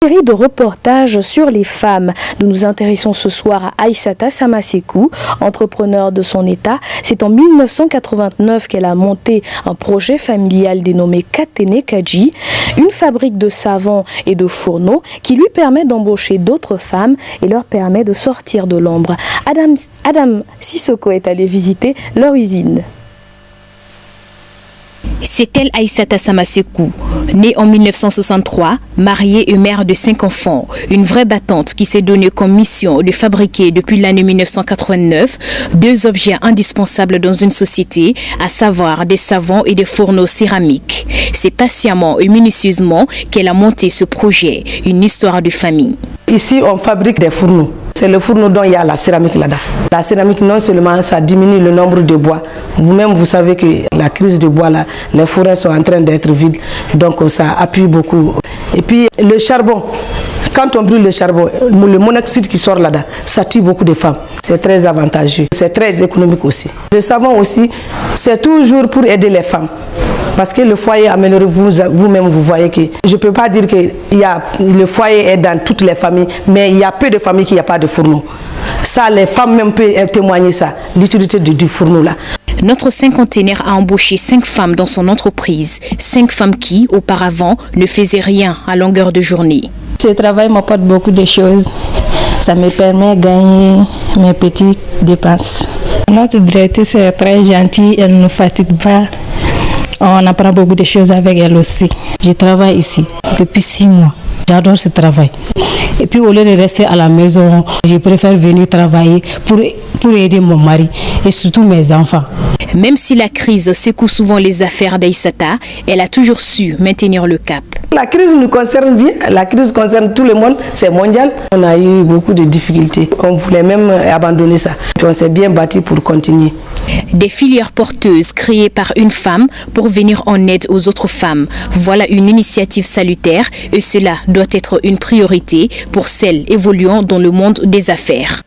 Série de reportages sur les femmes. Nous nous intéressons ce soir à Aïssata Samasekou, entrepreneur de son état. C'est en 1989 qu'elle a monté un projet familial dénommé Katene Kaji, une fabrique de savons et de fourneaux qui lui permet d'embaucher d'autres femmes et leur permet de sortir de l'ombre. Adam Sissoko est allé visiter leur usine. C'est elle Aïssata Samasekou, née en 1963, mariée et mère de 5 enfants. Une vraie battante qui s'est donnée comme mission de fabriquer depuis l'année 1989 2 objets indispensables dans une société, à savoir des savons et des fourneaux céramiques. C'est patiemment et minutieusement qu'elle a monté ce projet, une histoire de famille. Ici, on fabrique des fourneaux. C'est le fourneau dont il y a la céramique là-dedans. La céramique, non seulement ça diminue le nombre de bois. Vous-même, vous savez que la crise de bois, là, les forêts sont en train d'être vides. Donc ça appuie beaucoup. Et puis le charbon, quand on brûle le charbon, le monoxyde qui sort là-dedans, ça tue beaucoup de femmes. C'est très avantageux. C'est très économique aussi. Le savon aussi, c'est toujours pour aider les femmes. Parce que le foyer amélioré, vous-même, vous voyez que je ne peux pas dire que le foyer est dans toutes les familles, mais il y a peu de familles qui n'ont pas de fourneau. Ça, les femmes même peuvent témoigner ça, l'utilité du fourneau là. Notre cinquantenaire a embauché 5 femmes dans son entreprise. 5 femmes qui, auparavant, ne faisaient rien à longueur de journée. Ce travail m'apporte beaucoup de choses. Ça me permet de gagner mes petites dépenses. Notre directrice est très gentille, elle ne nous fatigue pas. On apprend beaucoup de choses avec elle aussi. Je travaille ici depuis 6 mois. J'adore ce travail. Et puis au lieu de rester à la maison, je préfère venir travailler pour aider mon mari et surtout mes enfants. Même si la crise secoue souvent les affaires d'Aïssata, elle a toujours su maintenir le cap. La crise nous concerne bien, la crise concerne tout le monde, c'est mondial. On a eu beaucoup de difficultés, on voulait même abandonner ça. Puis on s'est bien battu pour continuer. Des filières porteuses créées par une femme pour venir en aide aux autres femmes. Voilà une initiative salutaire et cela doit être une priorité pour celles évoluant dans le monde des affaires.